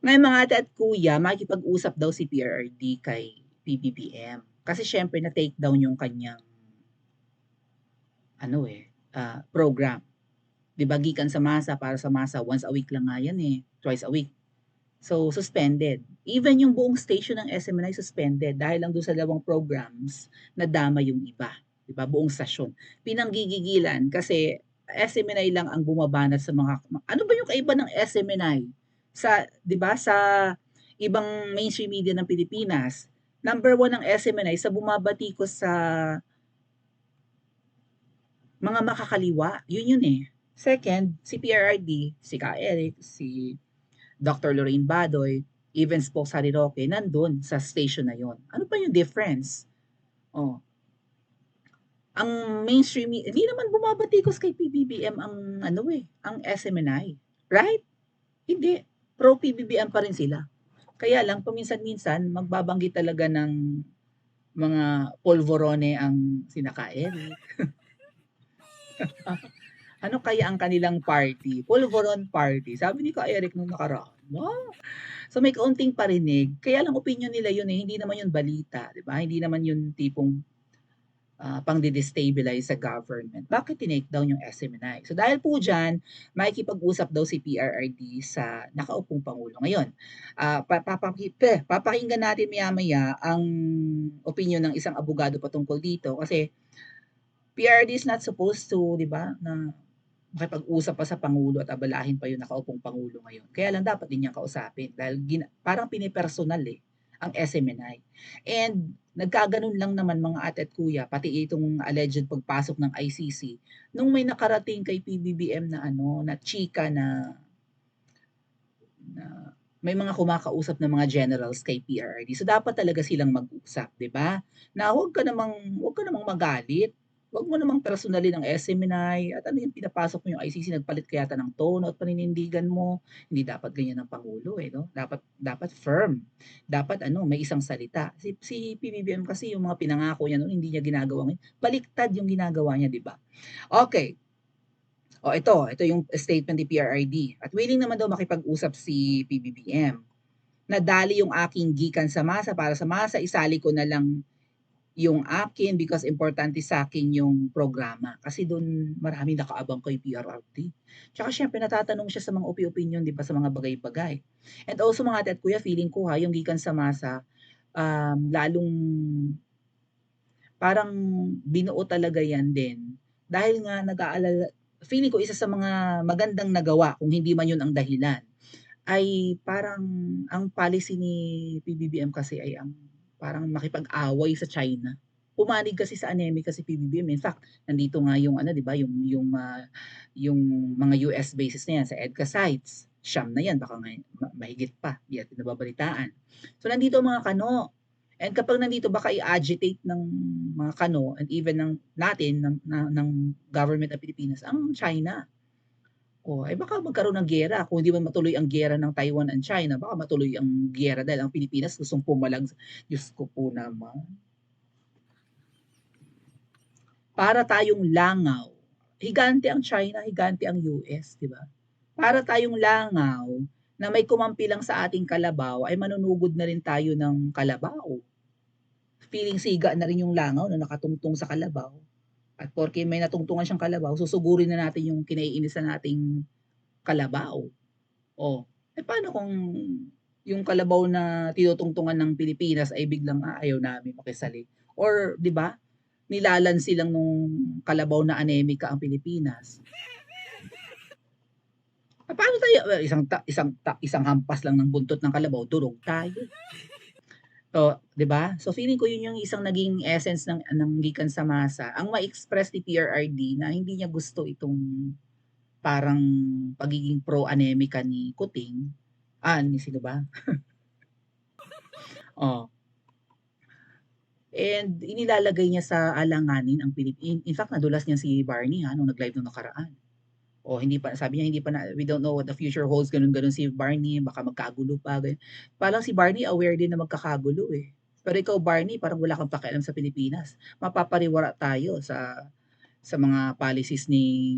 Ngayon mga ate at kuya, makikipag-usap daw si PRRD kay PBBM. Kasi siyempre na-take down yung kanyang program. 'Di ba gikan sa masa para sa masa, once a week lang nga yan eh, twice a week. So, suspended. Even yung buong station ng SMNI suspended dahil lang doon sa dalawang programs na dama yung iba. 'Di ba? Buong stasyon. Pinanggigigilan kasi SMNI lang ang bumabanat sa mga ano ba yung kaiba ng SMNI sa 'di ba sa ibang mainstream media ng Pilipinas? Number one ng SMNI sa bumabatikos sa mga makakaliwa. Yun eh. Second, si PRRD, si Ka Eric, si Dr. Lorraine Badoy, even Spokes Harry Roque, nandun sa station na yon. Ano pa yung difference? Oh, ang mainstream, hindi naman bumabatikos kay PBBM ang ang SMNI. Right? Hindi. Pro PBBM pa rin sila. Kaya lang, paminsan-minsan, magbabanggit talaga ng mga polvorone ang sinaka Eric. Ano kaya ang kanilang party? Polvoron party. Sabi ni Ka Eric nung nakaraan. Wow. So may kaunting parinig. Kaya lang opinion nila yun eh. Hindi naman yun balita. Di ba? Hindi naman yun tipong pang-destabilize sa government. Bakit tinake down yung SMNI? So dahil po dyan, makikipag-usap daw si PRRD sa nakaupong Pangulo. Ngayon, papakinggan natin maya-maya ang opinion ng isang abogado patungkol dito kasi PRRD is not supposed to, di ba, na makipag-usap pa sa Pangulo at abalahin pa yung nakaupong Pangulo ngayon. Kaya lang dapat din niyang kausapin dahil parang pinipersonal eh ang SMNI. And nagkaganon lang naman mga ate at kuya, pati itong alleged pagpasok ng ICC, nung may nakarating kay PBBM na na chika na may mga kumakausap ng mga generals kay PRRD. So dapat talaga silang mag-usap, 'di ba? Na huwag ka namang magalit. Huwag mo namang personalin ang SMNI at ano yung pinapasok mo yung ICC, nagpalit kaya ng tono at paninindigan mo. Hindi dapat ganyan ng pangulo eh, no? Dapat firm. Dapat may isang salita. Si PBBM kasi yung mga pinangako niya noon hindi niya ginagawa ngayon. Baliktad yung ginagawa niya, 'di ba? Okay. O ito yung statement ni PRRD. At willing naman daw makipag-usap si PBBM. Nadali yung aking gikan sa masa para sa masa, isali ko na lang yung akin because importante sa akin yung programa. Kasi doon marami nakaabang kay PRRD. Tsaka syempre natatanong siya sa mga opinion, di ba, sa mga bagay-bagay. And also mga ate at kuya, feeling ko yung gikan sa masa, lalong parang binuo talaga yan din. Dahil nga nag-aalala, feeling ko isa sa mga magandang nagawa, kung hindi man yun ang dahilan, ay parang ang policy ni PBBM kasi ay ang parang makipag-away sa China. Pumanig kasi sa anemic kasi PBBM. In fact, nandito nga yung 'di ba, yung mga US bases na yan sa EDCA sites. Siyam na yan, baka nga mahigit pa. Di natin nababalitaan. So nandito ang mga kano. And kapag nandito baka i-agitate ng mga kano and even natin ng government ng Pilipinas ang China. Baka magkaroon ng giyera. Kung hindi man matuloy ang giyera ng Taiwan and China, baka matuloy ang giyera dahil ang Pilipinas gustong pumalag. Diyos ko po naman. Para tayong langaw. Higante ang China, higante ang US, di ba? Para tayong langaw na may kumampi lang sa ating kalabaw ay manunugod na rin tayo ng kalabaw. Feeling siga na rin yung langaw na nakatungtong sa kalabaw. At porke may natungtungan siyang kalabaw, susugurin na natin yung kinaiinisan nating kalabaw. Paano kung yung kalabaw na tinutungtungan ng Pilipinas ay biglang ayaw namin makisali? Or, di ba, nilalan silang nung kalabaw na anemika ang Pilipinas. Paano tayo? Well, isang hampas lang ng buntot ng kalabaw, durog tayo. So, 'di ba? So feeling ko yun yung isang naging essence ng gikan sa masa. Ang ma-express ni PRRD na hindi niya gusto itong parang pagiging pro-anemika ni Kuting. Ni sino ba? Oh. And inilalagay niya sa alanganin ang Pilipinas. In fact, nadulas niya si Barney nung nag-live nung nakaraan. Hindi pa, sabi niya, hindi pa na, we don't know what the future holds, ganun-ganun si Barney, baka magkagulo pa. Ganun. Parang si Barney aware din na magkakagulo eh. Pero ikaw, Barney, parang wala kang pakialam sa Pilipinas. Mapapariwara tayo sa mga policies ni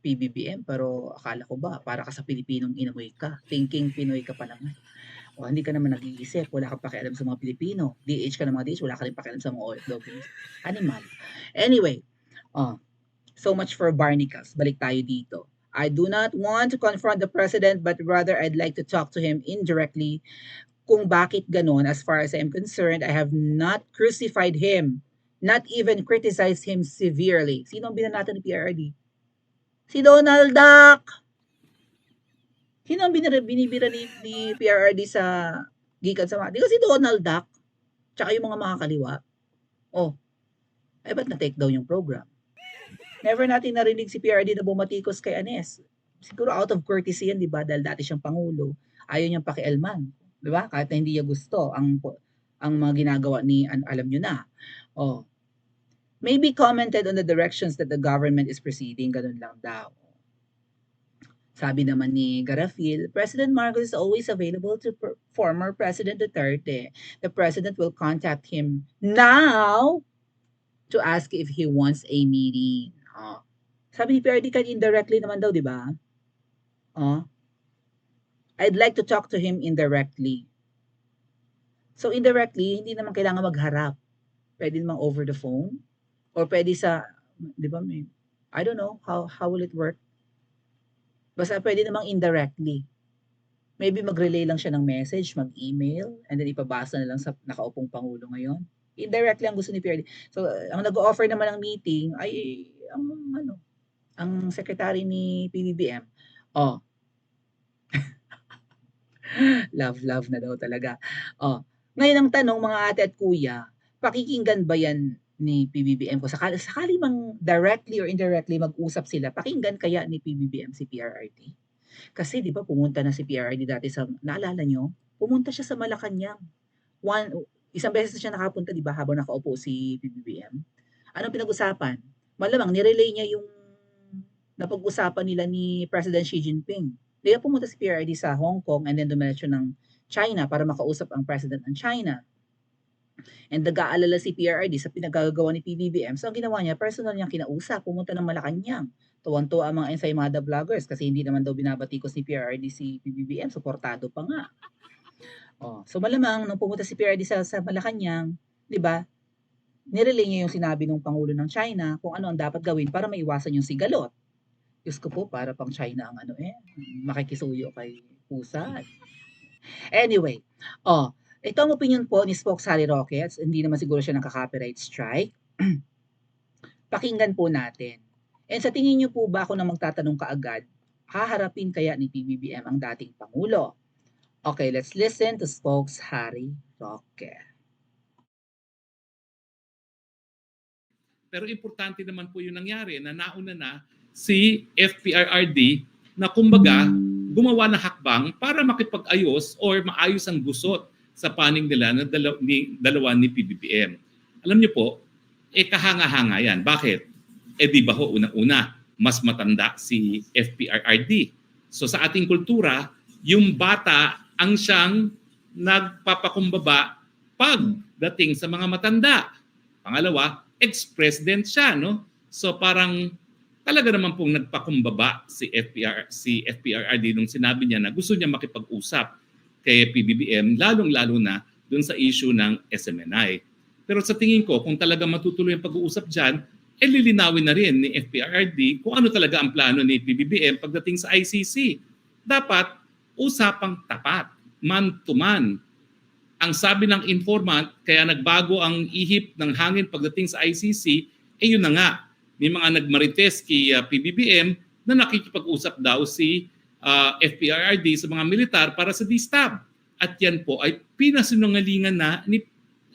PBBM, pero akala ko ba para ka sa Pilipinong inamoy ka, thinking Pinoy ka pa naman. O hindi ka naman nag-iisip, wala kang pakialam sa mga Pilipino, DH ka ng mga DH, wala ka rin pakialam sa mga OFWs. Animal. Anyway, oh, so much for barnacles. Balik tayo dito. I do not want to confront the president, but rather I'd like to talk to him indirectly kung bakit ganon. As far as I'm concerned, I have not crucified him, not even criticized him severely. Sino ang binanatan ni PRRD? Si Donald Duck! Sino ang binibira ni PRRD sa gikan sa mga? Di ba si Donald Duck? Tsaka yung mga makakaliwa? Oh, eh ba't na-take down yung program? Never natin narinig si PRRD na bumatikos kay Anes. Siguro out of courtesy yan, di ba? Dahil dati siyang Pangulo. Ayaw niyang pakialman. Di ba? Kahit na hindi niya gusto ang mga ginagawa ni, alam niyo na. Oh, maybe commented on the directions that the government is proceeding. Ganun lang daw. Sabi naman ni Garafil, President Marcos is always available to former President Duterte. The President will contact him now to ask if he wants a meeting. Oh. Sabi ni PRD kan indirectly naman daw, di ba? Oh. I'd like to talk to him indirectly. So indirectly, hindi naman kailangan magharap. Pwede naman over the phone. Or pwede sa, di ba, I don't know, how will it work? Basta pwede namang indirectly. Maybe mag-relay lang siya ng message, mag-email, and then ipabasa na lang sa nakaupong Pangulo ngayon. Indirectly ang gusto ni PRD. So, ang nag-o-offer naman ng meeting ay ang secretary ni PBBM. Oh. Love na daw talaga. Oh. Ngayon ang tanong, mga ate at kuya, pakikinggan ba yan ni PBBM ko? Sakali mang directly or indirectly mag-usap sila, pakinggan kaya ni PBBM si PRRD? Kasi di ba pumunta na si PRRD dati sa, naalala nyo? Pumunta siya sa Malacanang. Isang beses na siya nakapunta, di ba, habang nakaupo si PBBM. Anong pinag-usapan? Malamang nirelay niya yung napag-usapan nila ni President Xi Jinping. Di ba pumunta si PRRD sa Hong Kong and then dumiretso ng China para makausap ang President ng China. And nag-aalala si PRRD sa pinagagawa ni PBBM. So ang ginawa niya, personal niyang kinausap, pumunta ng Malacanang. Tuwan-tuwa ang mga ensaymada vloggers kasi hindi naman daw binabatikos ni PRRD si PBBM, suportado pa nga. Oh, so malamang nung pumunta si PRRD sa Malacanang, 'di ba? Nirelay niya yung sinabi ng Pangulo ng China kung ano ang dapat gawin para maiwasan yung sigalot. Diyos ko po, para pang China ang makikisuyo kay pusa. Anyway, ito ang opinion po ni Spoke Sally Rockets. Hindi naman siguro siya nakaka-copyright strike. Pakinggan po natin. And sa tingin niyo po ba kung na magtatanong kaagad, haharapin kaya ni PBBM ang dating Pangulo? Okay, let's listen to Spokes Harry Roque. Pero importante naman po yung nangyari na nauna na si FPRRD na kumbaga gumawa ng hakbang para makipag-ayos or maayos ang gusot sa panig nila na dalawa ni PBBM. Alam niyo po, kahanga-hanga yan. Bakit? Di ba ho, unang-una, mas matanda si FPRRD. So sa ating kultura, yung bata ang siyang nagpapakumbaba pagdating sa mga matanda. Pangalawa, ex-president siya, no? So parang talaga naman pong nagpakumbaba si FPRRD nung sinabi niya na gusto niya makipag-usap kay PBBM, lalong-lalo na dun sa issue ng SMNI. Pero sa tingin ko, kung talaga matutuloy ang pag-uusap dyan, lilinawin na rin ni FPRRD kung ano talaga ang plano ni PBBM pagdating sa ICC. Dapat usapang tapat, man-to-man. Ang sabi ng informant, kaya nagbago ang ihip ng hangin pagdating sa ICC, yun na nga. May mga nagmarites kay PBBM na nakikipag-usap daw si FPRRD sa mga militar para sa DSTAB. At yan po ay pinasinungalingan na ni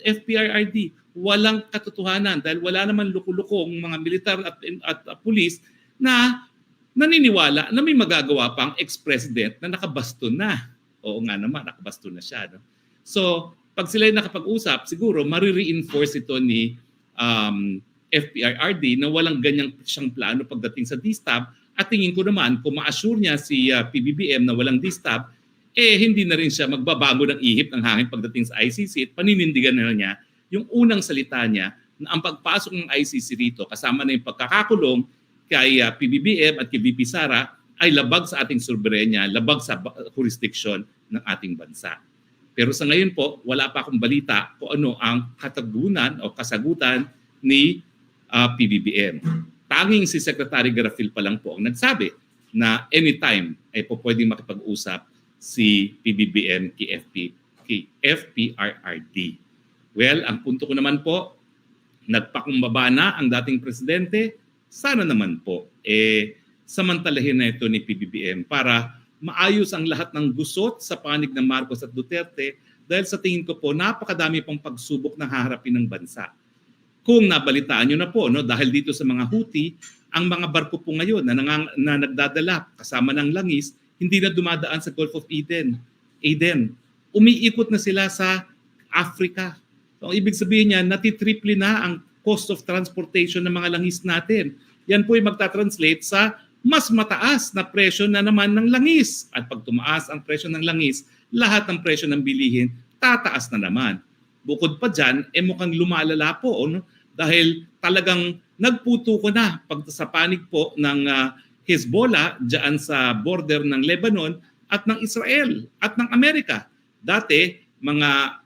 FPRRD. Walang katotohanan dahil wala naman lukulukong mga militar at pulis na naniniwala na may magagawa pang ex-president na nakabaston na. Oo nga naman, nakabaston na siya. No? So, pag sila nakapag-usap, siguro marireinforce ito ni FPRRD na walang ganyang siyang plano pagdating sa DSTAB. At tingin ko naman, kung ma-assure niya si PBBM na walang DSTAB, hindi na rin siya magbabago ng ihip ng hangin pagdating sa ICC at paninindigan na niya yung unang salita niya na ang pagpasok ng ICC rito kasama na yung pagkakakulong kay PBBM at kay VP Sara ay labag sa ating soberenya, labag sa jurisdiction ng ating bansa. Pero sa ngayon po, wala pa akong balita kung ano ang katagunan o kasagutan ni PBBM. Tanging si Secretary Garafil pa lang po ang nagsabi na anytime ay po pwedeng makipag-usap si PBBM kay FPRRD. Well, ang punto ko naman po, nagpakumbaba na ang dating presidente, sana naman po, samantalahin na ito ni PBBM para maayos ang lahat ng gusot sa panig ng Marcos at Duterte dahil sa tingin ko po, napakadami pang pagsubok na haharapin ng bansa. Kung nabalitaan nyo na po, no, dahil dito sa mga Houthi, ang mga barko po ngayon na nagdadala kasama ng langis, hindi na dumadaan sa Gulf of Aden. Umiikot na sila sa Africa. So, ang ibig sabihin niya, natitriple na ang cost of transportation ng mga langis natin. Yan po ay magta-translate sa mas mataas na presyo na naman ng langis. At pag tumaas ang presyo ng langis, lahat ng presyo ng bilihin tataas na naman. Bukod pa dyan, mukhang lumalala po, no? Dahil talagang nagputo ko na pag sa panig po ng Hezbollah dyan sa border ng Lebanon at ng Israel at ng Amerika. Dati, mga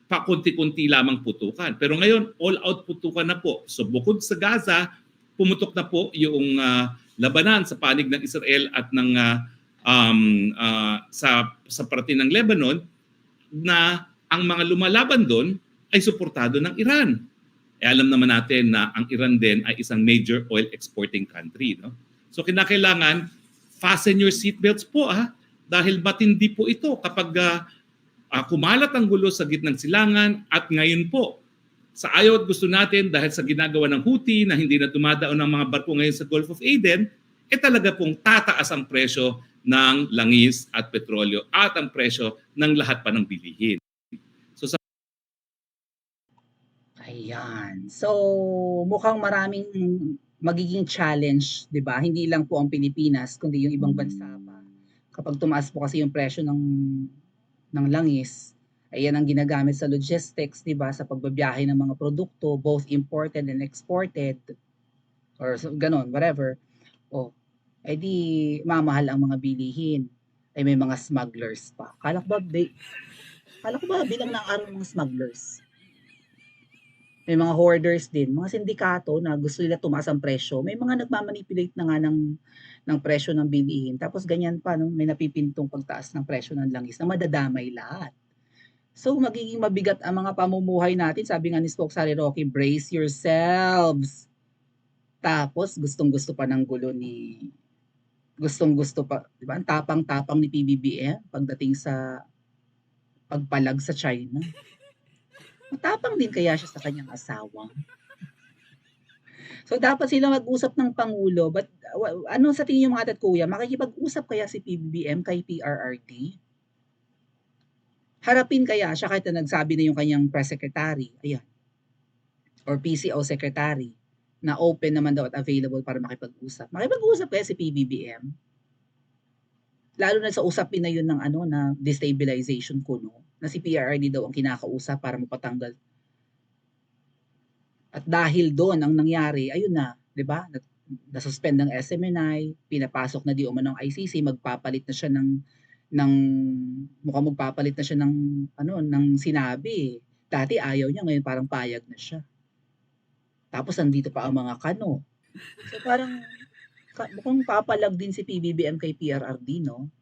pakunti-kunti lamang putukan. Pero ngayon, all-out putukan na po. So bukod sa Gaza, pumutok na po yung labanan sa panig ng Israel at ng sa parte ng Lebanon na ang mga lumalaban doon ay suportado ng Iran. Alam naman natin na ang Iran din ay isang major oil exporting country. No? So kinakailangan, fasten your seatbelts po dahil matindi po ito kapag kumalat ang gulo sa gitnang silangan at ngayon po, sa ayaw at gusto natin dahil sa ginagawa ng Houthi na hindi na dumadaon ng mga barko ngayon sa Gulf of Aden, talaga pong tataas ang presyo ng langis at petrolyo at ang presyo ng lahat pa ng bilihin. Ayan. So, mukhang maraming magiging challenge, 'di ba? Hindi lang po ang Pilipinas, kundi yung ibang bansa pa. Kapag tumaas po kasi yung presyo ng langis, ayan ang ginagamit sa logistics, 'di ba? Sa pagbabiyahe ng mga produkto, both imported and exported or ganon, whatever. Oh, di mamahal ang mga bilihin. Ay may mga smugglers pa. Kala ko ba bilang ng araw ng mga smugglers? May mga hoarders din, mga sindikato na gusto nila tumaas ang presyo. May mga nagmamanipulate na nga ng presyo ng bilihin. Tapos ganyan pa, no? May napipintong pagtaas ng presyo ng langis na madadamay lahat. So magiging mabigat ang mga pamumuhay natin. Sabi nga ni Spokesman Rocky, brace yourselves. Tapos gustong-gusto pa ng gulo gustong-gusto pa, di ba? Ang tapang-tapang ni PBBM pagdating sa pagpalag sa China. Matapang din kaya siya sa kanyang asawa. So dapat sila mag-usap ng Pangulo. But ano sa tingin niyo mga ate at kuya? Makikipag-usap kaya si PBBM kay PRRD? Harapin kaya siya kahit na nagsabi na yung kanyang press secretary, ayan, or PCO secretary, na open naman daw at available para makipag-usap. Makipag-usap kaya si PBBM? Lalo na sa usapin na yun ng na destabilization kuno, na si PRRD daw ang kinakausap para mapatanggal. At dahil doon ang nangyari, ayun na, 'di ba? Na-suspend ng SMNI, pinapasok na di umano ng ICC, magpapalit na siya mukhang magpapalit na siya ng sinabi. Dati ayaw niya, ngayon parang payag na siya. Tapos andito pa ang mga kano. So parang mukhang papalag din si PBBM kay PRRD, no?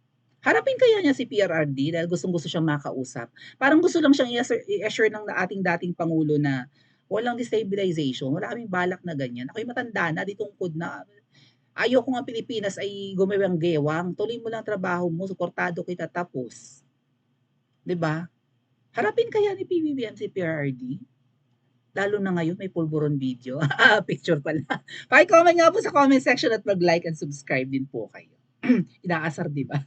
Harapin kaya niya si PRRD dahil gustong-gusto siyang makausap. Parang gusto lang siyang i-assure ng ating dating Pangulo na walang destabilization, wala kaming balak na ganyan. Ako'y matanda na, di tungkod na. Ayoko nga Pilipinas ay gumawang gewang. Tuloy mo lang trabaho mo, suportado kita tapos. 'Di ba? Harapin kaya ni PBBM si PRRD? Lalo na ngayon may pulburon video. Picture pala. Paki-comment nga po sa comment section at mag-like and subscribe din po kayo. Inaasar, 'di ba?